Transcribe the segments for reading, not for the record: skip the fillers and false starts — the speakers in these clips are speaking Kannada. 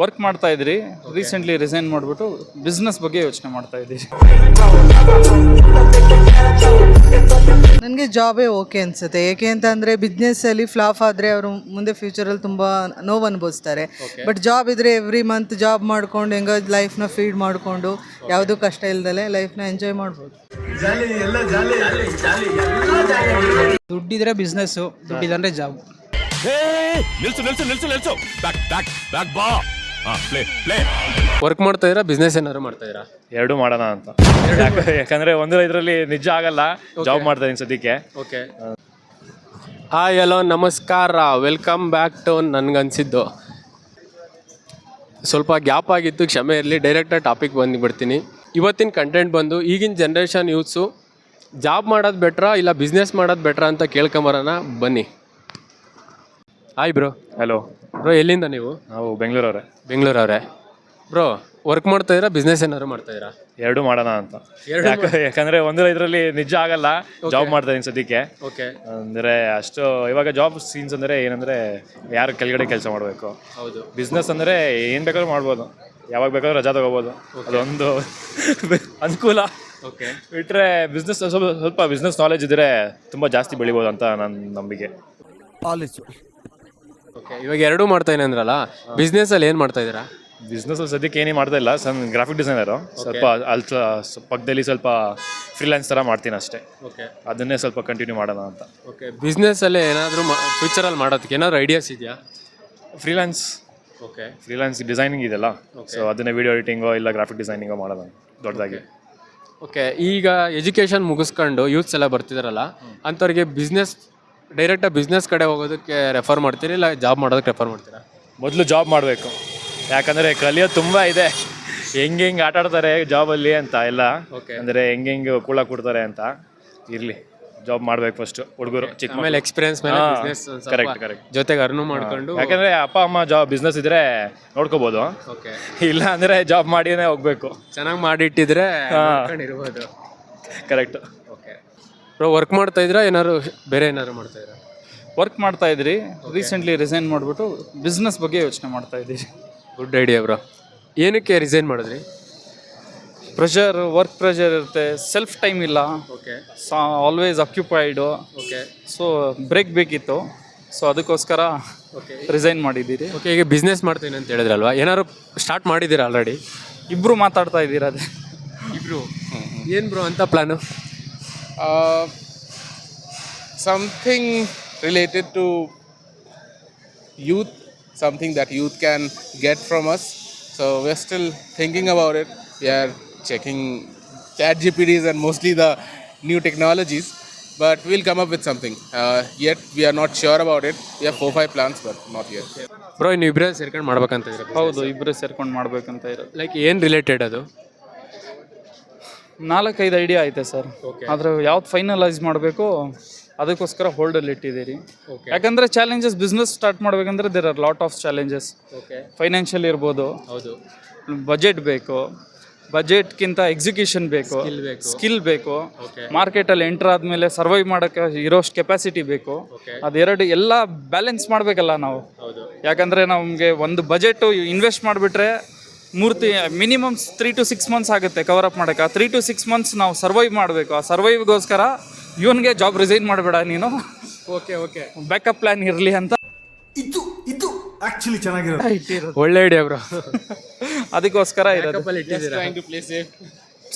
ವರ್ಕ್ ಮಾಡ್ತಾ ಇದ್ರಿ, ರೀಸೆಂಟ್ಲಿ ರಿಸೈನ್ ಮಾಡಿಬಿಟ್ಟು ಬಿಸ್ನೆಸ್ ಬಗ್ಗೆ ಯೋಚನೆ ಮಾಡ್ತಾ ಇದ್ದೀರಿ. ನನಗೆ ಜಾಬೇ ಓಕೆ ಅನಿಸುತ್ತೆ. ಏಕೆ ಅಂತಂದರೆ ಬಿಸ್ನೆಸ್ಸಲ್ಲಿ ಫ್ಲಾಪ್ ಆದರೆ ಅವರು ಮುಂದೆ ಫ್ಯೂಚರಲ್ಲಿ ತುಂಬ ನೋವು ಅನುಭವಿಸ್ತಾರೆ. ಬಟ್ ಜಾಬ್ ಇದ್ದರೆ ಎವ್ರಿ ಮಂತ್ ಜಾಬ್ ಮಾಡ್ಕೊಂಡು ಹೆಂಗೋ ಲೈಫ್ನ ಫೀಡ್ ಮಾಡಿಕೊಂಡು ಯಾವುದೂ ಕಷ್ಟ ಇಲ್ದಲೆ ಲೈಫ್ನ ಎಂಜಾಯ್ ಮಾಡ್ಬೋದು. ದುಡ್ಡಿದ್ರೆ ಬಿಸ್ನೆಸ್ಸು, ದುಡ್ಡಿದ್ರೆ ಜಾಬ್. ವರ್ಕ್ ಮಾಡ್ತಾ ಇದ್ದೀರಾ, ಬಿಸ್ನೆಸ್ ಏನಾದ್ರು ಮಾಡ್ತಾ ಇದ್ದೀರಾ? ಎರಡು ಮಾಡೋಣ ಅಂತ. ಯಾಕಂದ್ರೆ ಒಂದು ಇದರಲ್ಲಿ ನಿಜ ಆಗಲ್ಲ, ಜಾಬ್ ಮಾಡ್ತಾ ಇದೀನಿ ಸದ್ಯಕ್ಕೆ. ಓಕೆ, ಹಾಯ್ ಹಲೋ ನಮಸ್ಕಾರ, ವೆಲ್ಕಮ್ ಬ್ಯಾಕ್ ಟು ನನ್ಗನ್ಸಿದ್ದು. ಸ್ವಲ್ಪ ಗ್ಯಾಪ್ ಆಗಿತ್ತು, ಕ್ಷಮೆ ಇರಲಿ. ಡೈರೆಕ್ಟಾಗಿ ಟಾಪಿಕ್ ಬಂದುಬಿಡ್ತೀನಿ. ಇವತ್ತಿನ ಕಂಟೆಂಟ್ ಬಂದು ಈಗಿನ ಜನ್ರೇಷನ್ ಯೂತ್ಸು ಜಾಬ್ ಮಾಡೋದು ಬೆಟ್ರಾ ಇಲ್ಲ ಬಿಸ್ನೆಸ್ ಮಾಡೋದು ಬೆಟ್ರಾ ಅಂತ ಕೇಳ್ಕೊಂಬರೋಣ ಬನ್ನಿ. Hi bro. ಹಲೋ ಬ್ರೋ, ಎಲ್ಲಿಂದ ನೀವು? ನಾವು ಬೆಂಗಳೂರವ್ರೆ. ಬ್ರೋ, ವರ್ಕ್ ಮಾಡ್ತಾ ಇದ್ದೀರಾ, ಬಿಸ್ನೆಸ್ ಏನಾದ್ರು ಮಾಡ್ತಾ ಇದ್ದೀರಾ? ಎರಡು ಮಾಡೋಣ ಅಂತ. ಯಾಕಂದ್ರೆ ಒಂದು ಇದರಲ್ಲಿ ನಿಜ ಆಗಲ್ಲ, ಜಾಬ್ ಮಾಡ್ತಾ ಇದೀನಿ ಸದ್ಯಕ್ಕೆ. ಓಕೆ, ಅಂದ್ರೆ ಅಷ್ಟು ಇವಾಗ ಜಾಬ್ ಸೀನ್ಸ್ ಅಂದ್ರೆ ಏನಂದ್ರೆ ಯಾರು ಕೆಳಗಡೆ ಕೆಲಸ ಮಾಡಬೇಕು. ಹೌದು. ಬಿಸ್ನೆಸ್ ಅಂದ್ರೆ ಏನ್ ಬೇಕಾದ್ರೂ ಮಾಡ್ಬೋದು, ಯಾವಾಗ ಬೇಕಾದ್ರೂ ರಜಾ ತಗೋಬೋದು. ಅದೊಂದು ಅನುಕೂಲ. ಓಕೆ, ಬಿಟ್ರೆ ಬಿಸ್ನೆಸ್ ಸ್ವಲ್ಪ ಬಿಸ್ನೆಸ್ ನಾಲೆಜ್ ಇದ್ರೆ ತುಂಬಾ ಜಾಸ್ತಿ ಬೆಳಿಬೋದು ಅಂತ ನನ್ನ ನಂಬಿಕೆ. ಓಕೆ, ಇವಾಗ ಎರಡೂ ಮಾಡ್ತಾ ಇದ್ದೀನಿ ಅಂದ್ರಲ್ಲ, ಬಿಸ್ನೆಸ್ಸಲ್ಲಿ ಏನು ಮಾಡ್ತಾ ಇದ್ದೀರಾ? ಬಿಸ್ನೆಸ್ ಸದ್ಯಕ್ಕೆ ಏನೇ ಮಾಡ್ತಾ ಇಲ್ಲ, ಗ್ರಾಫಿಕ್ ಡಿಸೈನರು. ಸ್ವಲ್ಪ ಪಕ್ಕದಲ್ಲಿ ಸ್ವಲ್ಪ ಫ್ರೀಲಾನ್ಸ್ ಥರ ಮಾಡ್ತೀನಿ ಅಷ್ಟೇ. ಓಕೆ, ಅದನ್ನೇ ಸ್ವಲ್ಪ ಕಂಟಿನ್ಯೂ ಮಾಡೋಣ ಅಂತ. ಓಕೆ, ಬಿಸ್ನೆಸ್ಸಲ್ಲಿ ಏನಾದರೂ ಫ್ಯೂಚರಲ್ಲಿ ಮಾಡೋದಕ್ಕೆ ಏನಾದರೂ ಐಡಿಯಾಸ್ ಇದೆಯಾ? ಫ್ರೀಲಾನ್ಸ್ ಡಿಸೈನಿಂಗ್ ಇದೆಯಲ್ಲ, ಸೊ ಅದನ್ನೇ ವಿಡಿಯೋ ಎಡಿಟಿಂಗೋ ಇಲ್ಲ ಗ್ರಾಫಿಕ್ ಡಿಸೈನಿಂಗೋ ಮಾಡೋಣ ದೊಡ್ಡದಾಗಿ. ಓಕೆ, ಈಗ ಎಜುಕೇಷನ್ ಮುಗಿಸ್ಕೊಂಡು ಯೂತ್ಸ್ ಎಲ್ಲ ಬರ್ತಿದಾರಲ್ಲ, ಅಂಥವ್ರಿಗೆ ಡೈರೆಕ್ಟಾಗಿ ಬಿಸ್ನೆಸ್ ಕಡೆ ಹೋಗೋದಕ್ಕೆ ರೆಫರ್ ಮಾಡ್ತೀರಿ ಇಲ್ಲ ಜಾಬ್ ಮಾಡೋದಕ್ಕೆ ರೆಫರ್ ಮಾಡ್ತೀರಾ? ಮೊದಲು ಜಾಬ್ ಮಾಡಬೇಕು, ಯಾಕಂದರೆ ಕಲಿಯೋದು ತುಂಬ ಇದೆ. ಹೆಂಗೆ ಆಟ ಆಡ್ತಾರೆ ಜಾಬಲ್ಲಿ ಅಂತ ಎಲ್ಲ, ಅಂದರೆ ಹೆಂಗೆ ಕೂಳ ಕೊಡ್ತಾರೆ ಅಂತ. ಇರಲಿ, ಜಾಬ್ ಮಾಡ್ಬೇಕು ಫಸ್ಟ್ ಹುಡುಗರು. ಚಿಕ್ಕ ಆಮೇಲೆ ಎಕ್ಸ್ಪೀರಿಯನ್ಸ್ ಮೇಲೆ ಬಿಸ್ನೆಸ್ ಕರೆಕ್ಟ್ ಜೊತೆಗೆ ಅರ್ನು ಮಾಡ್ಕೊಂಡು, ಯಾಕಂದರೆ ಅಪ್ಪ ಅಮ್ಮ ಬಿಸ್ನೆಸ್ ಇದ್ರೆ ನೋಡ್ಕೋಬೋದು. ಓಕೆ, ಇಲ್ಲ ಅಂದರೆ ಜಾಬ್ ಮಾಡಿನೇ ಹೋಗ್ಬೇಕು. ಚೆನ್ನಾಗಿ ಮಾಡಿಟ್ಟಿದ್ರೆ ಇರ್ಬೋದು. ಕರೆಕ್ಟ್. ಓಕೆ ಬ್ರೋ, ವರ್ಕ್ ಮಾಡ್ತಾ ಇದ್ದೀರಾ ಏನಾದ್ರು ಬೇರೆ ಏನಾದ್ರು ಮಾಡ್ತಾ ಇದ್ದೀರಾ? ವರ್ಕ್ ಮಾಡ್ತಾ ಇದ್ರಿ, ರೀಸೆಂಟ್ಲಿ ರಿಸೈನ್ ಮಾಡಿಬಿಟ್ಟು ಬಿಸ್ನೆಸ್ ಬಗ್ಗೆ ಯೋಚನೆ ಮಾಡ್ತಾ ಇದ್ದೀರಿ. Good idea bro. ಏನಕ್ಕೆ ರಿಸೈನ್ ಮಾಡಿದ್ರಿ? ವರ್ಕ್ ಪ್ರೆಷರ್ ಇರುತ್ತೆ, ಸೆಲ್ಫ್ ಟೈಮ್ ಇಲ್ಲ, okay, always occupied. Okay, so break ಬೇಕಿತ್ತು, ಸೊ ಅದಕ್ಕೋಸ್ಕರ ರಿಸೈನ್ ಮಾಡಿದ್ದೀರಿ. ಓಕೆ, ಈಗ ಬಿಸ್ನೆಸ್ ಮಾಡ್ತೀನಿ ಅಂತ ಹೇಳಿದ್ರಲ್ವಾ, ಏನಾದ್ರು ಸ್ಟಾರ್ಟ್ ಮಾಡಿದ್ದೀರಾ ಆಲ್ರೆಡಿ? ಇಬ್ಬರು ಮಾತಾಡ್ತಾ ಇದ್ದೀರಾ? ಅದೇ ಇಬ್ರು. ಏನು ಬ್ರೋ ಅಂತ plan? Something related to youth, something that youth can get from us. So we're still thinking about it. We are checking ChatGPTs and mostly the new technologies, but we'll come up with something. Yet we are not sure about it. We have 4-5 plans, but not yet. Bro, ಇನ್ನು ಇಬ್ಬರೇ ಸೇರ್ಕೊಂಡು ಮಾಡ್ಬೇಕಂತ ಇದ್ದೀರಾ? ಹೌದು, ಇಬ್ಬರೇ ಸೇರ್ಕೊಂಡು ಮಾಡ್ಬೇಕಂತ ಇರೋದು. ಲೈಕ್ ಏನು ರಿಲೇಟೆಡ್ ಅದು? 4-5 ಐಡಿಯಾ ಐತೆ ಸರ್, ಆದರೆ ಯಾವ್ದು ಫೈನಲೈಸ್ ಮಾಡಬೇಕು ಅದಕ್ಕೋಸ್ಕರ ಹೋಲ್ಡಲ್ಲಿ ಇಟ್ಟಿದ್ದೀರಿ. ಯಾಕಂದರೆ ಚಾಲೆಂಜಸ್, ಬಿಸ್ನೆಸ್ ಸ್ಟಾರ್ಟ್ ಮಾಡಬೇಕಂದ್ರೆ there are lot of challenges. Financial ಇರ್ಬೋದು, ಹೌದು, ಬಜೆಟ್ ಬೇಕು, ಬಜೆಟ್ಗಿಂತ ಎಕ್ಸಿಕ್ಯೂಷನ್ ಬೇಕು, ಸ್ಕಿಲ್ ಬೇಕು, ಮಾರ್ಕೆಟಲ್ಲಿ ಎಂಟರ್ ಆದಮೇಲೆ ಸರ್ವೈವ್ ಮಾಡೋಕ್ಕೆ ಇರೋಷ್ಟು ಕೆಪಾಸಿಟಿ ಬೇಕು. ಅದೆರಡು ಎಲ್ಲ ಬ್ಯಾಲೆನ್ಸ್ ಮಾಡಬೇಕಲ್ಲ ನಾವು. ಯಾಕಂದರೆ ನಮಗೆ ಒಂದು ಬಜೆಟು ಇನ್ವೆಸ್ಟ್ ಮಾಡಿಬಿಟ್ರೆ ಮಿನಿಮಮ್ 3 to 6 months ಆಗುತ್ತೆ ಕವರ್ ಅಪ್ ಮಾಡೋಕ್ಕೆ. ಆ 3 to 6 months ನಾವು ಸರ್ವೈವ್ ಮಾಡಬೇಕು. ಆ ಸರ್ವೈವ್ಗೋಸ್ಕರ ಇವನಿಗೆ ಜಾಬ್ ರಿಸೈನ್ ಮಾಡಬೇಡ ನೀನು, ಬ್ಯಾಕಪ್ ಪ್ಲ್ಯಾನ್ ಇರಲಿ ಅಂತ ಇದು ಆಕ್ಚುಲಿ ಚೆನ್ನಾಗಿರೋದು. ಒಳ್ಳೆ ಐಡಿಯಾ ಬ್ರೋ. ಅದಕ್ಕೋಸ್ಕರ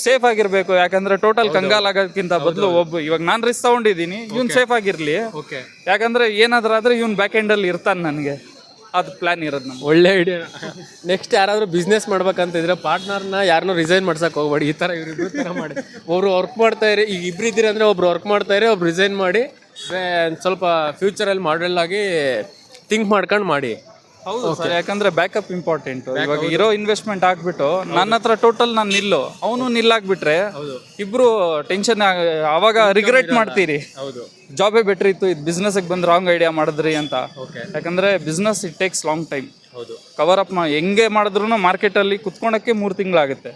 ಸೇಫ್ ಆಗಿರಬೇಕು. ಯಾಕಂದ್ರೆ ಟೋಟಲ್ ಕಂಗಾಲ್ ಆಗೋದಕ್ಕಿಂತ ಬದಲು ಇವಾಗ ನಾನು ರಿಸ್ಕ್ ತಗೊಂಡಿದ್ದೀನಿ, ಇವ್ನು ಸೇಫ್ ಆಗಿರಲಿ. ಯಾಕಂದ್ರೆ ಏನಾದ್ರೂ ಆದರೆ ಇವ್ನು ಬ್ಯಾಕ್ ಎಂಡಲ್ಲಿ ಇರ್ತಾನೆ, ನನಗೆ ಅದು ಪ್ಲಾನ್ ಇರೋದು ನಮ್ಗೆ. ಒಳ್ಳೆ ಐಡಿಯಾ. ನೆಕ್ಸ್ಟ್ ಯಾರಾದರೂ ಬಿಸ್ನೆಸ್ ಮಾಡ್ಬೇಕಂತಿದ್ರೆ ಪಾರ್ಟ್ನರ್ನ ಯಾರನ್ನೂ ರಿಸೈನ್ ಮಾಡ್ಸಕ್ಕೆ ಹೋಗ್ಬೇಡಿ. ಈ ಥರ ಇವ್ರಿಬ್ರು ಥರ ಮಾಡಿ, ಒಬ್ರು ವರ್ಕ್ ಮಾಡ್ತಾ ಇರಿ. ಈಗ ಇಬ್ರು ಇದ್ದೀರಿ ಅಂದರೆ ಒಬ್ರು ವರ್ಕ್ ಮಾಡ್ತಾ ಇರಿ, ಒಬ್ರು ರಿಸೈನ್ ಮಾಡಿ ಸ್ವಲ್ಪ ಫ್ಯೂಚರಲ್ಲಿ ಮಾಡೆಲ್ ಆಗಿ ಥಿಂಕ್ ಮಾಡ್ಕೊಂಡು ಮಾಡಿ. ಹೌದು ಸರ್, ಯಾಕಂದ್ರೆ ಬ್ಯಾಕಪ್ ಇಂಪಾರ್ಟೆಂಟು. ಇವಾಗ ಇರೋ ಇನ್ವೆಸ್ಟ್ಮೆಂಟ್ ಹಾಕ್ಬಿಟ್ಟು ನನ್ನ ಹತ್ರ ಟೋಟಲ್ ನಾನು ನಿಲ್ಲು, ಅವನು ನಿಲ್ಲಾಕ್ಬಿಟ್ರೆ ಇಬ್ರು ಟೆನ್ಷನ್, ಅವಾಗ ರಿಗ್ರೆಟ್ ಮಾಡ್ತೀರಿ. ಜಾಬೇ ಬೆಟ್ರ್ ಇತ್ತು, ಇದು ಬಿಸ್ನೆಸ್ಗೆ ಬಂದು ರಾಂಗ್ ಐಡಿಯಾ ಮಾಡಿದ್ರಿ ಅಂತ. ಯಾಕಂದ್ರೆ business it takes long time. Cover up ಹೆಂಗೆ ಮಾಡಿದ್ರು ಮಾರ್ಕೆಟಲ್ಲಿ ಕುತ್ಕೊಳಕ್ಕೆ 3 ತಿಂಗಳಾಗುತ್ತೆ.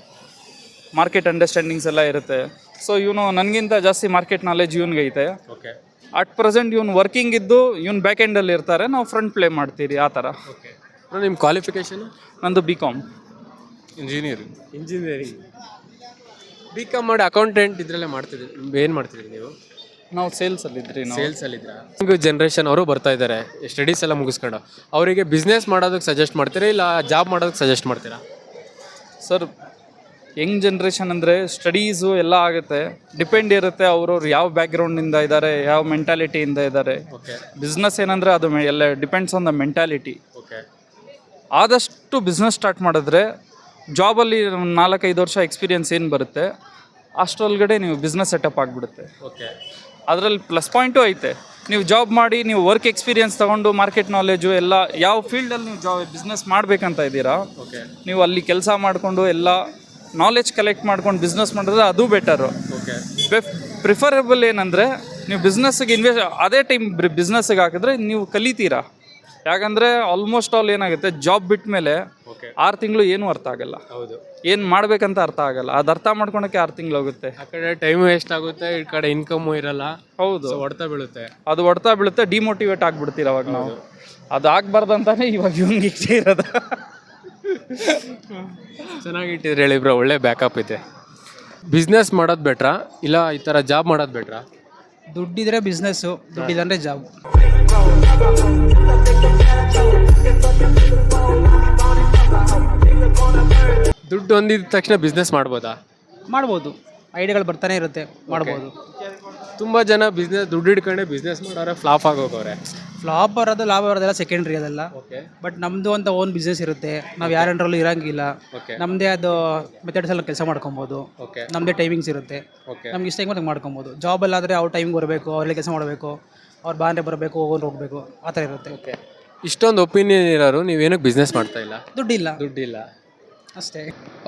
ಮಾರ್ಕೆಟ್ ಅಂಡರ್ಸ್ಟ್ಯಾಂಡಿಂಗ್ಸ್ ಎಲ್ಲ ಇರುತ್ತೆ. ಸೊ ಇವನು ನನಗಿಂತ ಜಾಸ್ತಿ ಮಾರ್ಕೆಟ್ ನಾಲೆಜ್ ಇವನ್ಗೆ ಐತೆ. ಅಟ್ ಪ್ರೆಸೆಂಟ್ ಇವ್ನು ವರ್ಕಿಂಗ್ ಇದ್ದು ಇವ್ನು ಬ್ಯಾಕ್ ಎಂಡಲ್ಲಿ ಇರ್ತಾರೆ, ನಾವು ಫ್ರಂಟ್ ಪ್ಲೇ ಮಾಡ್ತೀರಿ ಆ ಥರ. ನಿಮ್ಮ ಕ್ವಾಲಿಫಿಕೇಶನ್? ನಂದು ಬಿ.ಕಾಮ್. Engineering. ಇಂಜಿನಿಯರಿಂಗ್. ಬಿ ಕಾಮ್ ಮಾಡಿ ಅಕೌಂಟೆಂಟ್ ಇದರಲ್ಲೇ ಮಾಡ್ತಿದ್ದೀರಿ, ಏನು ಮಾಡ್ತಿದ್ದೀರಿ ನೀವು? ನಾವು ಸೇಲ್ಸಲ್ಲಿದ್ರಿ ನಾವು. ಸೇಲ್ಸಲ್ಲಿದ್ದೀರಾ? ಯಂಗ್ ಜನ್ರೇಷನ್ ಅವರು ಬರ್ತಾ ಇದ್ದಾರೆ, ಸ್ಟಡೀಸ್ ಎಲ್ಲ ಮುಗಿಸ್ಕೊಂಡು. ಅವರಿಗೆ ಬಿಸ್ನೆಸ್ ಮಾಡೋದಕ್ಕೆ ಸಜೆಸ್ಟ್ ಮಾಡ್ತೀರಾ ಇಲ್ಲ ಜಾಬ್ ಮಾಡೋದಕ್ಕೆ ಸಜೆಸ್ಟ್ ಮಾಡ್ತೀರಾ? ಸರ್, ಯಂಗ್ ಜನ್ರೇಷನ್ ಅಂದರೆ ಸ್ಟಡೀಸು ಎಲ್ಲ ಆಗುತ್ತೆ, ಡಿಪೆಂಡ್ ಇರುತ್ತೆ ಅವ್ರವ್ರು ಯಾವ ಬ್ಯಾಕ್ಗ್ರೌಂಡಿಂದ ಇದ್ದಾರೆ, ಯಾವ ಮೆಂಟಾಲಿಟಿಯಿಂದ ಇದ್ದಾರೆ. ಬಿಸ್ನೆಸ್ ಏನಂದರೆ ಅದು ಎಲ್ಲ depends on the mentality. Okay. ಆದಷ್ಟು ಬಿಸ್ನೆಸ್ ಸ್ಟಾರ್ಟ್ ಮಾಡಿದ್ರೆ ಜಾಬಲ್ಲಿ 4-5 ವರ್ಷ ಎಕ್ಸ್ಪೀರಿಯನ್ಸ್ ಏನು ಬರುತ್ತೆ ಅಷ್ಟರೊಳಗಡೆ ನೀವು ಬಿಸ್ನೆಸ್ ಸೆಟಪ್ ಆಗಿಬಿಡುತ್ತೆ. ಓಕೆ. ಅದರಲ್ಲಿ ಪ್ಲಸ್ ಪಾಯಿಂಟು ಐತೆ. ನೀವು ಜಾಬ್ ಮಾಡಿ ನೀವು ವರ್ಕ್ ಎಕ್ಸ್ಪೀರಿಯನ್ಸ್ ತೊಗೊಂಡು ಮಾರ್ಕೆಟ್ ನಾಲೆಜು ಎಲ್ಲ ಯಾವ ಫೀಲ್ಡಲ್ಲಿ ನೀವು ಬಿಸ್ನೆಸ್ ಮಾಡಬೇಕಂತ ಇದ್ದೀರಾ, ನೀವು ಅಲ್ಲಿ ಕೆಲಸ ಮಾಡಿಕೊಂಡು ಎಲ್ಲ ನಾಲೆಜ್ ಕಲೆಕ್ಟ್ ಮಾಡ್ಕೊಂಡು ಬಿಸ್ನೆಸ್ ಮಾಡಿದ್ರೆ ಅದು ಬೆಟರು. ಓಕೆ. ಪ್ರಿಫರಬಲ್ ಏನಂದರೆ ನೀವು ಬಿಸ್ನೆಸ್ಸಿಗೆ ಅದೇ ಟೈಮ್ ಬಿಸ್ನೆಸ್ಸಿಗೆ ಹಾಕಿದ್ರೆ ನೀವು ಕಲಿತೀರಾ. ಯಾಕಂದರೆ ಆಲ್ಮೋಸ್ಟ್ ಆಲ್ ಏನಾಗುತ್ತೆ, ಜಾಬ್ ಬಿಟ್ಟ ಮೇಲೆ 6 ತಿಂಗಳು ಏನೂ ಅರ್ಥ ಆಗಲ್ಲ. ಹೌದು. ಏನು ಮಾಡಬೇಕಂತ ಅರ್ಥ ಆಗಲ್ಲ. ಅದು ಅರ್ಥ ಮಾಡ್ಕೊಳಕ್ಕೆ 6 ತಿಂಗಳು ಹೋಗುತ್ತೆ. ಆ ಕಡೆ ಟೈಮ್ ವೇಸ್ಟ್ ಆಗುತ್ತೆ, ಈ ಕಡೆ ಇನ್ಕಮ್ಮು ಇರಲ್ಲ. ಹೌದು, ಹೊಡ್ತಾ ಬೀಳುತ್ತೆ. ಅದು ಹೊಡ್ತಾ ಬೀಳುತ್ತೆ, ಡಿಮೋಟಿವೇಟ್ ಆಗಿಬಿಡ್ತೀರ ಅವಾಗ ನಾವು. ಅದು ಆಗಬಾರ್ದಂತಾನೆ ಇವಾಗ ಇವಂಗೆ ಇಷ್ಟೇ ಇರೋದು. ಚೆನ್ನಾಗಿಟ್ಟಿದ್ರೆ ಹೇಳಿ ಬ್ರೋ, ಒಳ್ಳೆ ಬ್ಯಾಕಪ್ ಇದೆ. ಬಿಸ್ನೆಸ್ ಮಾಡೋದು ಬೆಟ್ರಾ ಇಲ್ಲ ಈ ಥರ ಜಾಬ್ ಮಾಡೋದು ಬೆಟ್ರಾ? ದುಡ್ಡಿದ್ರೆ ಬಿಸ್ನೆಸ್ಸು, ದುಡ್ಡಿಲ್ಲಂದ್ರೆ ಜಾಬ್. ದುಡ್ಡು ಹೊಂದಿದ ತಕ್ಷಣ ಬಿಸ್ನೆಸ್ ಮಾಡ್ಬೋದಾ? ಮಾಡ್ಬೋದು, ಐಡಿಯಾಗಳು ಬರ್ತಾನೆ ಇರುತ್ತೆ, ಮಾಡ್ಬೋದು. ತುಂಬ ಜನ ದುಡ್ಡು ಹಿಡ್ಕೊಂಡೆ ಬಿಸ್ನೆಸ್ ಮಾಡೋರೆ ಫ್ಲಾಪ್ ಆಗೋಗವ್ರೆ. ಫ್ಲಾಪ್ ಬರೋದು ಲಾಭ ಬರೋದೆಲ್ಲ ಸೆಕೆಂಡ್ರಿ ಅದೆಲ್ಲ. ಓಕೆ. ಬಟ್ ನಮ್ಮದು ಅಂತ ಓನ್ ಬಿಸ್ನೆಸ್ ಇರುತ್ತೆ, ನಾವು ಯಾರಂದ್ರಲ್ಲೂ ಇರೋಂಗಿಲ್ಲ. ಓಕೆ. ನಮ್ಮದೇ ಅದು ಮೆಥಡ್ಸ್ ಎಲ್ಲ ಕೆಲಸ ಮಾಡ್ಕೊಬೋದು. ಓಕೆ. ನಮ್ಮದೇ ಟೈಮಿಂಗ್ಸ್ ಇರುತ್ತೆ, ಓಕೆ. ನಮ್ಗೆ ಇಷ್ಟ ಹೆಂಗೆ ಮಾಡ್ಕೊಬೋದು. ಜಾಬಲ್ಲಾದರೆ ಅವ್ರ ಟೈಮಿಂಗ್ ಬರಬೇಕು, ಅವರಲ್ಲಿ ಕೆಲಸ ಮಾಡಬೇಕು, ಅವ್ರು ಬಾಂದ್ರೆ ಬರಬೇಕು, ಹೋಗಬೇಕು, ಆ ಥರ ಇರುತ್ತೆ. ಓಕೆ. ಇಷ್ಟೊಂದು ಒಪಿನಿಯನ್ ಇರೋರು ನೀವೇನಕ್ಕೆ ಬಿಸ್ನೆಸ್ ಮಾಡ್ತಾ ಇಲ್ಲ? ದುಡ್ಡಿಲ್ಲ ಅಷ್ಟೇ.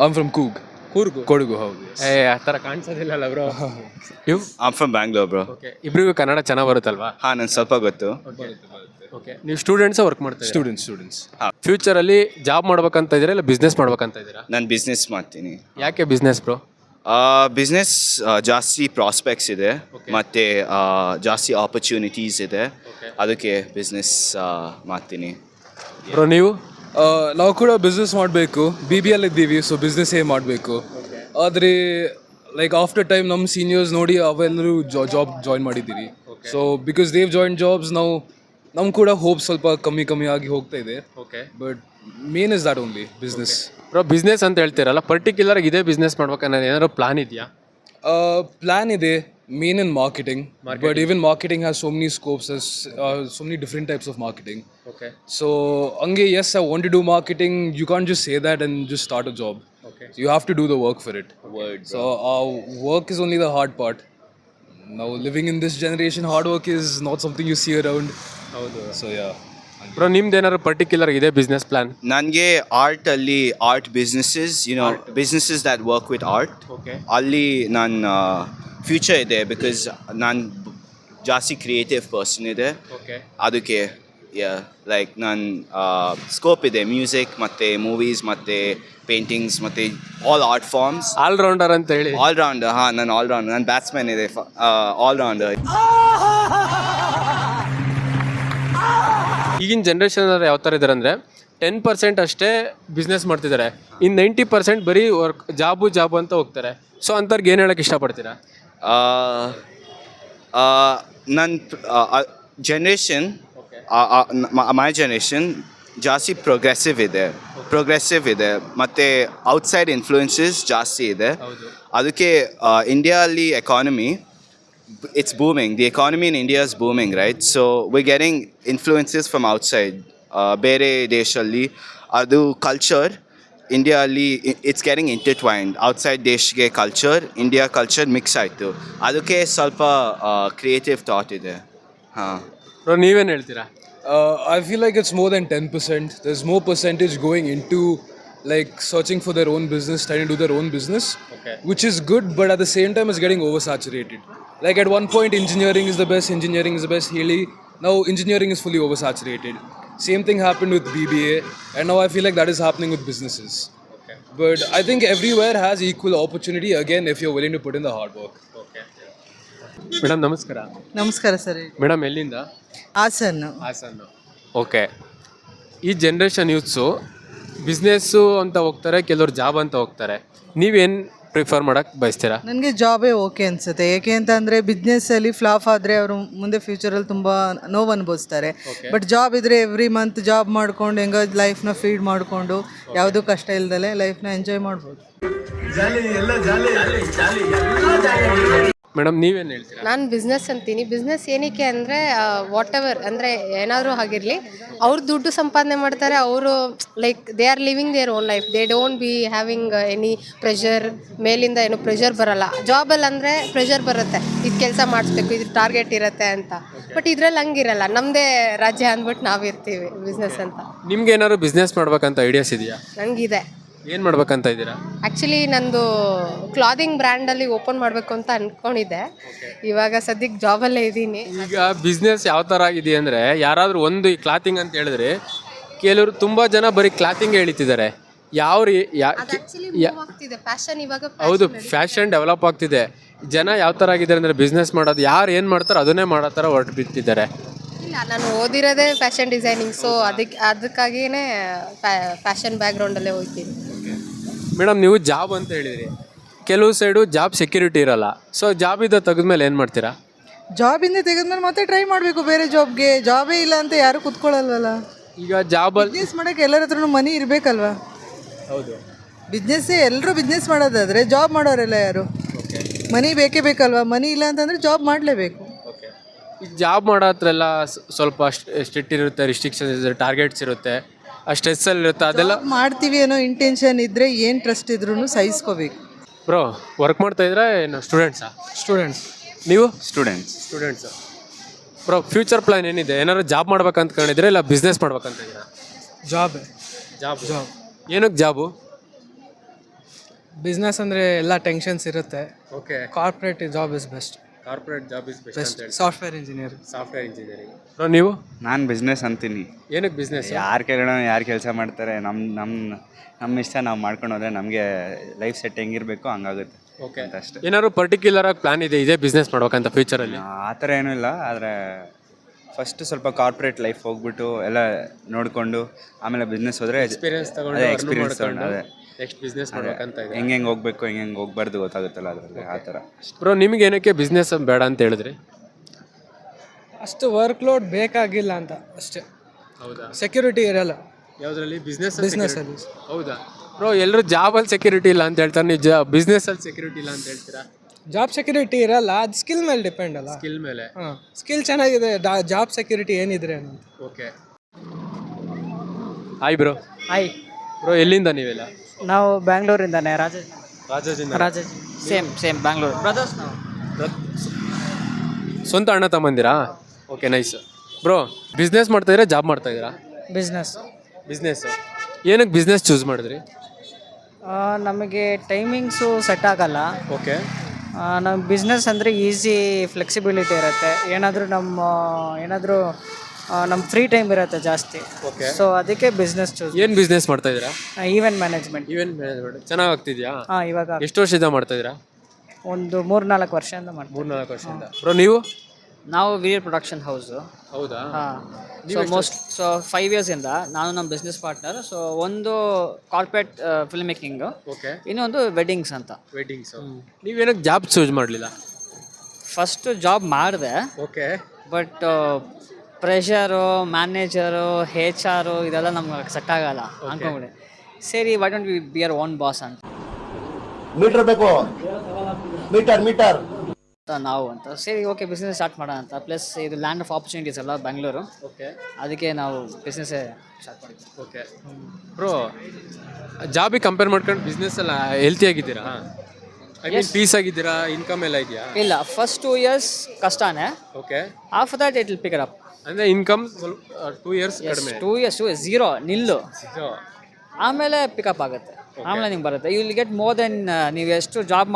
I'm from Coorg. Kodugu, ಹೌದು. ಆ ಥರ ಕಾಣಿಸೋದಿಲ್ಲಲ್ಲ ಬ್ರೋ. ನೀವು? I'm from Bangalore, bro. Okay. ಇಬ್ಬರಿಗೂ ಕನ್ನಡ ಚೆನ್ನಾಗಿ ಬರುತ್ತಲ್ವಾ? ನಾನು ಸ್ವಲ್ಪ ಗೊತ್ತು. ಓಕೆ. ನೀವು ಸ್ಟೂಡೆಂಟ್ಸ್ ವರ್ಕ್ ಮಾಡ್ತಾ ಇದ್ದೀರಾ? Students. ಫ್ಯೂಚರಲ್ಲಿ ಜಾಬ್ ಮಾಡ್ಬೇಕಂತ ಇದ್ದೀರಾ ಇಲ್ಲ ಬಿಸ್ನೆಸ್ ಮಾಡ್ಬೇಕಂತ ಇದ್ದೀರಾ? ನಾನು ಬಿಸ್ನೆಸ್ ಮಾಡ್ತೀನಿ. ಯಾಕೆ ಬಿಸ್ನೆಸ್ ಬ್ರೋ? ಬಿಸ್ನೆಸ್ ಜಾಸ್ತಿ ಪ್ರಾಸ್ಪೆಕ್ಟ್ಸ್ ಇದೆ, ಮತ್ತು ಜಾಸ್ತಿ ಆಪರ್ಚುನಿಟೀಸ್ ಇದೆ, ಅದಕ್ಕೆ ಬಿಸ್ನೆಸ್ ಮಾಡ್ತೀನಿ. ಬ್ರೋ ನೀವು? ನಾವು ಕೂಡ ಬಿಸ್ನೆಸ್ ಮಾಡಬೇಕು. BBL ಇದ್ದೀವಿ, ಸೊ ಬಿಸ್ನೆಸ್ಸೇ ಮಾಡಬೇಕು. ಆದರೆ ಲೈಕ್ ಆಫ್ಟರ್ ಟೈಮ್ ನಮ್ಮ ಸೀನಿಯರ್ಸ್ ನೋಡಿ ಅವೆಲ್ಲರೂ ಜಾಬ್ ಜಾಯಿನ್ ಮಾಡಿದ್ದೀರಿ. So because they join jobs, ನಾವು ನಮ್ಗೆ ಕೂಡ ಹೋಪ್ ಸ್ವಲ್ಪ ಕಮ್ಮಿ ಆಗಿ ಹೋಗ್ತಾ ಇದೆ. Okay. But main is that only business. Bro business ಅಂತ ಹೇಳ್ತೀರಲ್ಲ, ಪರ್ಟಿಕ್ಯುಲರ್ ಇದೇ ಬಿಸ್ನೆಸ್ ಮಾಡ್ಬೇಕನ್ನೋ ಏನಾದ್ರು ಪ್ಲಾನ್ ಇದೆಯಾ? Plan ಇದೆ, main in marketing. But even marketing has so many scopes, there's so many different types of marketing. Okay. So yes, I want to do marketing. You can't just say that and just start a job. Okay. So you have to do the work for it. So work is only the hard part. Now living in this generation, hard work is not something you see around. So yeah. Bro ನಿಮ್ದು ಏನಾದ್ರು ಪರ್ಟಿಕ್ಯುಲರ್ ಇದೆ ಬಿಸ್ನೆಸ್ ಪ್ಲಾನ್? ನನಗೆ art businesses, businesses that work with art, okay, ಅಲ್ಲಿ ನನ್ನ ಫ್ಯೂಚರ್ ಇದೆ. ಬಿಕಾಸ್ ನಾನು ಜಾಸ್ತಿ ಕ್ರಿಯೇಟಿವ್ ಪರ್ಸನ್ ಇದೆ. ಓಕೆ. ಅದಕ್ಕೆ ಲೈಕ್ ನನ್ನ ಸ್ಕೋಪ್ ಇದೆ ಮ್ಯೂಸಿಕ್ ಮತ್ತು ಮೂವೀಸ್ ಮತ್ತು ಪೇಂಟಿಂಗ್ಸ್ ಮತ್ತು ಆಲ್ ಆರ್ಟ್ ಫಾರ್ಮ್ಸ್. ಆಲ್ರೌಂಡರ್ ಅಂತ ಹೇಳಿ. ಆಲ್ರೌಂಡರ್, ಹಾಂ, ನಾನು ಆಲ್ರೌಂಡರ್. ನನ್ನ ಬ್ಯಾಟ್ಸ್ಮನ್ ಇದೆ, ಆಲ್ರೌಂಡರ್. ಈಗಿನ ಜನ್ರೇಷನ್ ಯಾವ ಥರ ಇದ್ದಾರೆ ಅಂದರೆ 10% ಅಷ್ಟೇ ಬಿಸ್ನೆಸ್ ಮಾಡ್ತಿದ್ದಾರೆ, ಇನ್ನು 90% ಬರೀ ವರ್ಕ್ ಜಾಬು ಅಂತ ಹೋಗ್ತಾರೆ. ಸೊ ಅಂಥವ್ರಿಗೆ ಏನು ಹೇಳೋಕ್ಕೆ ಇಷ್ಟಪಡ್ತೀರಾ? ನನ್ನ ಜನ್ರೇಷನ್, ಮೈ ಜನ್ರೇಷನ್ ಜಾಸ್ತಿ ಪ್ರೋಗ್ರೆಸಿವ್ ಇದೆ ಮತ್ತು ಔಟ್ಸೈಡ್ ಇನ್ಫ್ಲೂಯೆನ್ಸಸ್ ಜಾಸ್ತಿ ಇದೆ. ಅದಕ್ಕೆ ಇಂಡಿಯಾದಲ್ಲಿ economy, it's booming. The economy in India is booming, right? So we're getting influences from outside. Bere deshalli adu culture India alli it's getting intertwined. Outside deshge culture, India culture mix aitu. Adukke ಸ್ವಲ್ಪ creative thought ಇದೆ. ಬ್ರೋ ನೀವೇನು ಹೇಳ್ತೀರಾ? I feel like it's more than 10%. There's more percentage going into like searching for their own business, trying to do their own business, which is good, but at the same time it's getting oversaturated. Like at one point engineering is the best, Haley. Now engineering is fully oversaturated. Same thing happened with BBA, and now I feel like that is happening with businesses. Okay. But I think everywhere has equal opportunity, again, if you're willing to put in the hard work. Okay. Madam ನಮಸ್ಕಾರ. ನಮಸ್ಕಾರ ಸರ್. ಮೇಡಮ್ ಎಲ್ಲಿಂದ? ಹಾಸನ್ನು. ಓಕೆ. ಈ ಜನ್ರೇಷನ್ ಯೂತ್ಸು ಬಿಸ್ನೆಸ್ಸು ಅಂತ ಹೋಗ್ತಾರೆ, ಕೆಲವ್ರು ಜಾಬ್ ಅಂತ ಹೋಗ್ತಾರೆ. ನೀವೇನು ಪ್ರಿಫರ್ ಮಾಡೋಕ್ಕೆ ಬಯಸ್ತೀರಾ? ನನಗೆ ಜಾಬೇ ಓಕೆ ಅನಿಸುತ್ತೆ. ಏಕೆ ಅಂತಂದರೆ ಬಿಸ್ನೆಸ್ಸಲ್ಲಿ ಫ್ಲಾಪ್ ಆದರೆ ಅವರು ಮುಂದೆ ಫ್ಯೂಚರಲ್ಲಿ ತುಂಬ ನೋವು ಅನುಭವಿಸ್ತಾರೆ. ಬಟ್ ಜಾಬ್ ಇದ್ದರೆ ಎವ್ರಿ ಮಂತ್ ಜಾಬ್ ಮಾಡ್ಕೊಂಡು ಹೆಂಗೋ ಲೈಫ್ನ ಫೀಡ್ ಮಾಡಿಕೊಂಡು ಯಾವುದೂ ಕಷ್ಟ ಇಲ್ದಲೆ ಲೈಫ್ನ ಎಂಜಾಯ್ ಮಾಡ್ಬೋದು. ಮೇಡಮ್ ನೀವೇನು ಹೇಳ್ತೀರಾ? ನಾನು ಬಿಸ್ನೆಸ್ ಅಂತೀನಿ. ಬಿಸ್ನೆಸ್ ಏನಕ್ಕೆ ಅಂದರೆ ವಾಟ್ ಎವರ್ ಅಂದರೆ ಏನಾದರೂ ಆಗಿರಲಿ, ಅವ್ರು ದುಡ್ಡು ಸಂಪಾದನೆ ಮಾಡ್ತಾರೆ. ಅವರು like they are living their own life. They don't be having any pressure. ಮೇಲಿಂದ ಏನು ಪ್ರೆಷರ್ ಬರಲ್ಲ. ಜಾಬಲ್ಲಿ ಅಂದರೆ ಪ್ರೆಷರ್ ಬರುತ್ತೆ, ಇದು ಕೆಲಸ ಮಾಡಿಸ್ಬೇಕು, ಇದು ಟಾರ್ಗೆಟ್ ಇರುತ್ತೆ ಅಂತ. ಬಟ್ ಇದರಲ್ಲಿ ಹಂಗಿರಲ್ಲ. ನಮ್ಮದೇ ರಾಜ್ಯ ಅಂದ್ಬಿಟ್ಟು ನಾವಿರ್ತೀವಿ ಬಿಸ್ನೆಸ್ ಅಂತ. ನಿಮ್ಗೆ ಏನಾದ್ರು ಬಿಸ್ನೆಸ್ ಮಾಡ್ಬೇಕಂತ ಐಡಿಯಾಸ್ ಇದೆಯಾ? ನನಗಿದೆ. ಏನು ಮಾಡ್ಬೇಕಂತ ಇದ್ದೀರಾ? ಆ್ಯಕ್ಚುಲಿ ನಂದು ಕ್ಲಾದಿಂಗ್ ಬ್ರ್ಯಾಂಡಲ್ಲಿ ಓಪನ್ ಮಾಡಬೇಕು ಅಂತ ಅಂದ್ಕೊಂಡಿದ್ದೆ. ಇವಾಗ ಸದ್ಯಕ್ಕೆ ಜಾಬಲ್ಲೇ ಇದ್ದೀನಿ. ಈಗ ಬಿಸ್ನೆಸ್ ಯಾವ ಥರ ಆಗಿದೆ ಅಂದರೆ, ಯಾರಾದರೂ ಒಂದು ಈ ಕ್ಲಾತಿಂಗ್ ಅಂತ ಹೇಳಿದ್ರೆ ಕೆಲವರು ತುಂಬ ಜನ ಬರೀ ಕ್ಲಾತಿಂಗ್ ಹೇಳ್ತಿದ್ದಾರೆ. ಯಾವ ಆಗ್ತಿದೆ ಫ್ಯಾಷನ್ ಇವಾಗ. ಹೌದು, ಫ್ಯಾಷನ್ ಡೆವಲಪ್ ಆಗ್ತಿದೆ. ಜನ ಯಾವ ಥರ ಆಗಿದ್ದಾರೆ ಅಂದರೆ ಬಿಸ್ನೆಸ್ ಮಾಡೋದು ಯಾರು ಏನು ಮಾಡ್ತಾರೋ ಅದನ್ನೇ ಮಾಡೋ ಥರ ಹೊರಟು ಬಿತ್ತಿದ್ದಾರೆ. ಇಲ್ಲ, ನಾನು ಓದಿರೋದೇ ಫ್ಯಾಷನ್ ಡಿಸೈನಿಂಗ್. ಸೊ ಅದಕ್ಕಾಗಿಯೇ ಫ್ಯಾಷನ್ ಬ್ಯಾಕ್ಗ್ರೌಂಡಲ್ಲೇ ಹೋಗ್ತೀನಿ. ಮೇಡಮ್, ನೀವು ಜಾಬ್ ಅಂತ ಹೇಳಿದ್ರಿ, ಕೆಲವು ಸೈಡು ಜಾಬ್ ಸೆಕ್ಯೂರಿಟಿ ಇರಲ್ಲ. ಸೊ ಜಾಬಿಂದ ತೆಗೆದ್ಮೇಲೆ ಏನು ಮಾಡ್ತೀರಾ? ಜಾಬಿಂದ ತೆಗೆದ್ಮೇಲೆ ಮತ್ತೆ ಟ್ರೈ ಮಾಡಬೇಕು ಬೇರೆ ಜಾಬ್ಗೆ. ಜಾಬೇ ಇಲ್ಲ ಅಂತ ಯಾರು ಕುತ್ಕೊಳ್ಳಲ್ವಲ್ಲ. ಈಗ ಜಾಬಲ್ಲಿ ಬಿಸ್ನೆಸ್ ಮಾಡೋಕ್ಕೆ ಎಲ್ಲರ ಹತ್ರನೂ ಮನಿ ಇರಬೇಕಲ್ವಾ? ಹೌದು, ಬಿಸ್ನೆಸ್ಸೇ ಎಲ್ಲರೂ ಬಿಸ್ನೆಸ್ ಮಾಡೋದಾದರೆ ಜಾಬ್ ಮಾಡೋರೆಲ್ಲ ಯಾರು? ಮನಿ ಬೇಕೇ ಬೇಕಲ್ವಾ? ಮನಿ ಇಲ್ಲ ಅಂತಂದರೆ ಜಾಬ್ ಮಾಡಲೇಬೇಕು. ಈಗ ಜಾಬ್ ಮಾಡೋ ಹತ್ರ ಎಲ್ಲ ಸ್ವಲ್ಪ ಸ್ಟ್ರಿಕ್ಟ್ ಇರುತ್ತೆ, ರಿಸ್ಟ್ರಿಕ್ಷನ್ಸ್ ಇರುತ್ತೆ, ಟಾರ್ಗೆಟ್ಸ್ ಇರುತ್ತೆ, ಆ ಸ್ಟ್ರೆಸ್ಸಲ್ಲಿ ಇರುತ್ತೆ. ಅದೆಲ್ಲ ಮಾಡ್ತೀವಿ ಅನ್ನೋ ಇಂಟೆನ್ಷನ್ ಇದ್ದರೆ ಏನು ಟ್ರಸ್ಟ್ ಇದ್ರೂ ಸಹಿಸ್ಕೋಬೇಕು. ಬ್ರೋ, ವರ್ಕ್ ಮಾಡ್ತಾ ಇದ್ರೆ ಏನು ಸ್ಟೂಡೆಂಟ್ಸಾ? ಸ್ಟೂಡೆಂಟ್ಸ್. ನೀವು ಸ್ಟೂಡೆಂಟ್ಸ್. ಬ್ರೋ, ಫ್ಯೂಚರ್ ಪ್ಲಾನ್ ಏನಿದೆ? ಏನಾದ್ರು ಜಾಬ್ ಮಾಡ್ಬೇಕಂತ ಕಂಡಿದ್ರೆ ಇಲ್ಲ ಬಿಸ್ನೆಸ್ ಮಾಡ್ಬೇಕಂತ ಇದ್ದೀರಾ? ಜಾಬ್. ಏನಕ್ಕೆ ಜಾಬು? ಬಿಸ್ನೆಸ್ ಅಂದರೆ ಎಲ್ಲ ಟೆನ್ಷನ್ಸ್ ಇರುತ್ತೆ. Okay. Corporate job is best. Corporate job is best. Software engineering. Software engineering. Bro, ನೀವು? ನಾನು ಬಿಸ್ನೆಸ್ ಅಂತೀನಿ. ಏನಕ್ಕೆ ಬಿಸ್ನೆಸ್? ಯಾರು ಕೇಳೋಣ, ಯಾರು ಕೆಲಸ ಮಾಡ್ತಾರೆ, ನಮ್ಮ ಇಷ್ಟ ನಾವು ಮಾಡ್ಕೊಂಡು ಹೋದ್ರೆ ನಮಗೆ ಲೈಫ್ ಸೆಟ್ ಹೆಂಗಿರಬೇಕು ಹಂಗಾಗುತ್ತೆ. ಓಕೆ, ಅಷ್ಟೇ. ಏನಾದ್ರು ಪರ್ಟಿಕ್ಯುಲರ್ ಆಗಿ ಪ್ಲಾನ್ ಇದೆ ಇದೇ ಬಿಸ್ನೆಸ್ ಮಾಡ್ಬೇಕಂತ ಫ್ಯೂಚರಲ್ಲಿ? ಆ ಥರ ಏನೂ ಇಲ್ಲ. ಆದರೆ ಫಸ್ಟ್ ಸ್ವಲ್ಪ ಕಾರ್ಪೊರೇಟ್ ಲೈಫ್ ಹೋಗ್ಬಿಟ್ಟು ಎಲ್ಲ ನೋಡಿಕೊಂಡು ಆಮೇಲೆ ಬಿಸ್ನೆಸ್ ಹೋದರೆ ಎಕ್ಸ್ಪೀರಿಯನ್ಸ್ ತಗೊಂಡು ಅದೇ ನೆಕ್ಸ್ಟ್ ಬಿಸ್ನೆಸ್ ಮಾಡ್ಬೇಕಂತ ಇದೆ. ಹೆಂಗೆ ಹೋಗ್ಬೇಕು ಹೆಂಗೆ ಹೋಗ್ಬಾರ್ದು ಗೊತ್ತಾಗುತ್ತಲ್ಲ ಅದರಲ್ಲಿ, ಆ ಥರ. ಬ್ರೋ, ನಿಮ್ಗೆ ಏನಕ್ಕೆ ಬಿಸ್ನೆಸ್ ಬೇಡ ಅಂತ ಹೇಳಿದ್ರಿ? ಅಷ್ಟು ವರ್ಕ್ ಲೋಡ್ ಬೇಕಾಗಿಲ್ಲ ಅಂತ ಅಷ್ಟೇ. ಹೌದಾ? ಸೆಕ್ಯೂರಿಟಿ ಇರಲ್ಲ ಯಾವುದರಲ್ಲಿ? ಬಿಸ್ನೆಸ್ಸಲ್ಲಿ. ಹೌದಾ? ಬ್ರೋ, ಎಲ್ಲರೂ ಜಾಬಲ್ಲಿ ಸೆಕ್ಯೂರಿಟಿ ಇಲ್ಲ ಅಂತ ಹೇಳ್ತಾರೆ, ನೀವು ಬಿಸ್ನೆಸ್ಸಲ್ಲಿ ಸೆಕ್ಯೂರಿಟಿ ಇಲ್ಲ ಅಂತ ಹೇಳ್ತೀರಾ? ಜಾಬ್ ಸೆಕ್ಯೂರಿಟಿ ಇರಲ್ಲ, ಅದು ಸ್ಕಿಲ್ ಮೇಲೆ ಡಿಪೆಂಡ್ ಅಲ್ಲ. ಸ್ಕಿಲ್ ಮೇಲೆ. ಹಾಂ, ಸ್ಕಿಲ್ ಚೆನ್ನಾಗಿದೆ, ಜಾಬ್ ಸೆಕ್ಯೂರಿಟಿ ಏನಿದ್ರೆ ಅಂತ. Okay. Hi bro. Hi bro, ಎಲ್ಲಿಂದ ನೀವೆಲ್ಲ? ನಾವು ಬ್ಯಾಂಗ್ಳೂರಿಂದಾನೆ. ರಾಜಾಜಿಂದ. Same Bangalore brothers. ನಾವು ಸ್ವಂತ ಅಣ್ಣ ತಮ್ಮಂದಿರಾ? Okay, nice. ಬ್ರೋ, ಬಿಸ್ನೆಸ್ ಮಾಡ್ತಾಯಿದ್ದೀರಾ ಜಾಬ್ ಮಾಡ್ತಾಯಿದ್ದೀರಾ? ಬಿಸ್ನೆಸ್. ಏನಕ್ಕೆ ಬಿಸ್ನೆಸ್ ಚೂಸ್ ಮಾಡಿದ್ರಿ? ನಮಗೆ ಟೈಮಿಂಗ್ಸು ಸೆಟ್ ಆಗಲ್ಲ. ಓಕೆ. ನಮ್ಮ ಬಿಸ್ನೆಸ್ ಅಂದರೆ ಈಸಿ, ಫ್ಲೆಕ್ಸಿಬಿಲಿಟಿ ಇರುತ್ತೆ. ಏನಾದರೂ ನಮ್ಮ ಫ್ರೀ ಟೈಮ್ ಇರುತ್ತೆ ಜಾಸ್ತಿ. ಓಕೆ. ಸೊ ಅದಕ್ಕೆ ಬಿಸ್ನೆಸ್ ಚೂಸ್. ಏನು ಬಿಸ್ನೆಸ್ ಮಾಡ್ತಾಯಿದ್ದೀರಾ? Event management. ಚೆನ್ನಾಗಿ ಆಗ್ತಿದ್ಯಾ? ಹಾಂ, ಇವಾಗ ಎಷ್ಟು ವರ್ಷದಿಂದ ಮಾಡ್ತಾಯಿದ್ದೀರಾ? ಒಂದು 3-4 ವರ್ಷದಿಂದ ಮಾಡ್ತೀವಿ. 3-4 ವರ್ಷದಿಂದ. ಬ್ರೋ, ನೀವು? ನಾವು ವೀರ್ ಪ್ರೊಡಕ್ಷನ್ ಹೌಸು. ಹೌದಾ? ಹಾಂ. ಸೊ 5 ಇಯರ್ಸಿಂದ ನಾನು ನಮ್ಮ ಬಿಸ್ನೆಸ್ ಪಾರ್ಟ್ನರ್. ಸೊ ಒಂದು ಕಾರ್ಪೊರೇಟ್ ಫಿಲ್ಮ್ ಮೇಕಿಂಗು, ಓಕೆ, ಇನ್ನೊಂದು ವೆಡ್ಡಿಂಗ್ಸ್ ಅಂತ. ವೆಡ್ಡಿಂಗ್ಸು. ನೀವೇನಕ್ಕೆ ಜಾಬ್ ಚೂಸ್ ಮಾಡಲಿಲ್ಲ? ಫಸ್ಟು ಜಾಬ್ ಮಾಡಿದೆ. Okay. But pressure, manager, HR ಇದೆಲ್ಲ ನಮ್ಗೆ ಸೆಟ್ ಆಗಲ್ಲ ಅನ್ಕೊಂಬಿಡಿ. ಸರಿ, why don't we be our own boss ಅಂತ ನಾವು ಅಂತ. ಸರಿ, ಓಕೆ, ಬಿಸ್ನೆಸ್ ಸ್ಟಾರ್ಟ್ ಮಾಡೋಣ ಅಂತ. ಪ್ಲಸ್ ಇದು ಲ್ಯಾಂಡ್ ಆಫ್ ಆಪರ್ಚುನಿಟೀಸ್ ಅಲ್ಲ ಬೆಂಗಳೂರು. ಓಕೆ. ಅದಕ್ಕೆ ನಾವು ಬಿಸ್ನೆಸ್ಸೇ ಸ್ಟಾರ್ಟ್ ಮಾಡಿದ್ವಿ. ಓಕೆ. ಬ್ರೋ, ಜಾಬಿಗೆ ಕಂಪೇರ್ ಮಾಡ್ಕೊಂಡು ಬಿಸ್ನೆಸ್ ಎಲ್ಲ ಹೆಲ್ತಿ ಆಗಿದ್ದೀರಾ? ಐ ಮೀನ್ ಪೀಸ್ ಆಗಿದ್ದೀರಾ? ಇನ್ಕಮ್ ಎಲ್ಲ ಇದೆಯಾ? ಇಲ್ಲ, ಫಸ್ಟ್ 2 years ಕಷ್ಟನೇ. Okay. After that it will pick up. ಅಂದರೆ ಇನ್ಕಮ್ ಸ್ವಲ್ಪ 2 years ಕಡಿಮೆ. 2 years ಝೀರೋ, ನಿಲ್ಲು. ಆಮೇಲೆ ಪಿಕಪ್ ಆಗುತ್ತೆ. ಆಮೇಲೆ ನಿಮ್ಗೆ ಬರುತ್ತೆ. You will get more then ನೀವು ಎಷ್ಟು ಜಾಬ್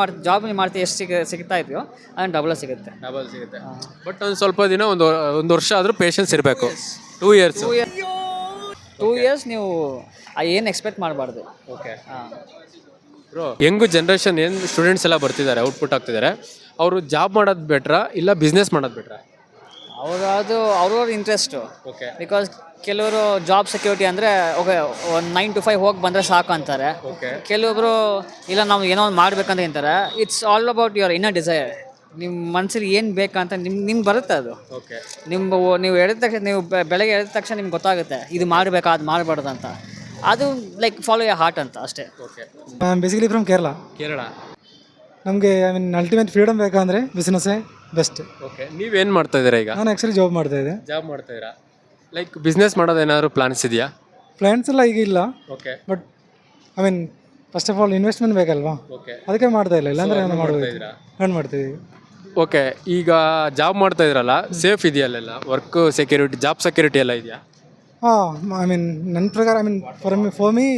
ಮಾಡ್ತೀವಿ, ಎಷ್ಟು ಸಿಗ್ತಾ ಇದೆಯೋ ಅದನ್ನು ಡಬಲ್ ಸಿಗುತ್ತೆ. ಬಟ್ ಒಂದು ಸ್ವಲ್ಪ ದಿನ ಒಂದು ವರ್ಷ ಆದರೂ ಪೇಷನ್ಸ್ ಇರಬೇಕು. 2 years. 2 years ನೀವು ಏನು ಎಕ್ಸ್ಪೆಕ್ಟ್ ಮಾಡಬಾರ್ದು. ಓಕೆ. ಬ್ರೋ, ಯಂಗು ಜನ್ರೇಷನ್ ಏನು ಸ್ಟೂಡೆಂಟ್ಸ್ ಎಲ್ಲ ಬರ್ತಿದ್ದಾರೆ, ಔಟ್ಪುಟ್ ಆಗ್ತಿದ್ದಾರೆ, ಅವರು ಜಾಬ್ ಮಾಡೋದು ಬೆಟ್ರಾ ಇಲ್ಲ ಬಿಸ್ನೆಸ್ ಮಾಡೋದು ಬೆಟ್ರಾ? ಅದು ಅವ್ರವ್ರ ಇಂಟ್ರೆಸ್ಟು. ಓಕೆ. ಬಿಕಾಸ್ ಕೆಲವರು ಜಾಬ್ ಸೆಕ್ಯೂರಿಟಿ ಅಂದರೆ ಓಕೆ ಒಂದು 9 to 5 ಹೋಗಿ ಬಂದರೆ ಸಾಕು ಅಂತಾರೆ. ಕೆಲವೊಬ್ಬರು ಇಲ್ಲ ನಾವು ಏನೋ ಒಂದು ಮಾಡ್ಬೇಕಂತ ಅಂತಾರೆ. It's all about your inner desire. ನಿಮ್ಮ ಮನಸ್ಸಿಗೆ ಏನು ಬೇಕಂತ ನಿಮ್ಗೆ ಬರುತ್ತೆ ಅದು. ನೀವು ಹೇಳಿದ ತಕ್ಷಣ ನೀವು ಬೆಳಗ್ಗೆ ಹೇಳಿದ ತಕ್ಷಣ ನಿಮ್ಗೆ ಗೊತ್ತಾಗುತ್ತೆ ಇದು ಮಾಡಬೇಕಾ ಅದು ಮಾಡಬಾರ್ದು ಅಂತ. ಅದು ಲೈಕ್ ಫಾಲೋ ಯರ್ ಹಾರ್ಟ್ ಅಂತ ಅಷ್ಟೇ. Basically from Kerala. ನಮಗೆ ಐ ಮೀನ್ ಅಲ್ಟಿಮೇಟ್ ಫ್ರೀಡಮ್ ಬೇಕಂದರೆ ಬಿಸ್ನೆಸ್ಸೇ ಬೆಸ್ಟ್. ಓಕೆ, ನೀವೇನು ಮಾಡ್ತಾ ಇದ್ದೀರಾ ಈಗ? ನಾನು ಆ್ಯಕ್ಚುಲಿ ಜಾಬ್ ಮಾಡ್ತಾ ಇದ್ದೆ. ಜಾಬ್ ಮಾಡ್ತಾ ಇದ್ದೀರಾ? ಲೈಕ್ ಬಿಸ್ನೆಸ್ ಮಾಡೋದು ಏನಾದ್ರು ಪ್ಲಾನ್ಸ್ ಇದೆಯಾ? ಪ್ಲ್ಯಾನ್ಸ್ ಎಲ್ಲ ಈಗ ಇಲ್ಲ. Okay, but I mean first of all investment ಬೇಕಲ್ವಾ, ಓಕೆ, ಅದಕ್ಕೆ ಮಾಡ್ತಾ ಇಲ್ಲ. ಇಲ್ಲಾಂದರೆ ನಾನು ಮಾಡ್ತಾ ಮಾಡ್ಬೋದು. ಇದ್ದೀರಾ? ನಾನು ಮಾಡ್ತೀವಿ. ಓಕೆ, ಈಗ ಜಾಬ್ ಮಾಡ್ತಾ ಇದ್ರಲ್ಲ, ಸೇಫ್ ಇದೆಯಲ್ಲೆಲ್ಲ ವರ್ಕ್ ಸೆಕ್ಯೂರಿಟಿ, ಜಾಬ್ ಸೆಕ್ಯೂರಿಟಿ ಎಲ್ಲ ಇದೆಯಾ? ಹಾಂ, ಐ ಮೀನ್ ನನ್ನ ಪ್ರಕಾರ I mean for me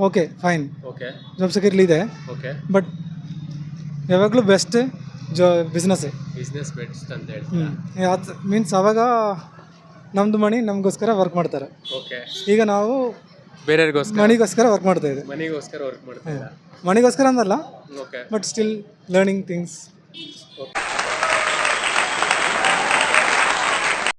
okay fine. Okay, job security ಇದೆ. ಓಕೆ, ಬಟ್ ಯಾವಾಗಲೂ ಬೆಸ್ಟ್ ಬಿಸ್ನೆಸ್ಸೇ. ಬಿಸ್ನೆಸ್ ಬೆಸ್ಟ್ ಅಂತ ಹೇಳಿ. ಅದು ಮೀನ್ಸ್ ಅವಾಗ ನಮ್ಮದು ಮನಿ ನಮಗೋಸ್ಕರ ವರ್ಕ್ ಮಾಡ್ತಾರೆ. ಓಕೆ, ಈಗ ನಾವು ಬೇರೆಯವ್ರಿಗೋಸ್ಕರ ಮನಿಗೋಸ್ಕರ ವರ್ಕ್ ಮಾಡ್ತಾ ಇದ್ದೀವಿ. ಮನಿಗೋಸ್ಕರ ವರ್ಕ್ ಮಾಡ್ತಾ ಇದ್ದೀರಾ? ಮನಿಗೋಸ್ಕರ ಅಂದಲ್ಲ, okay, but still learning things. Okay.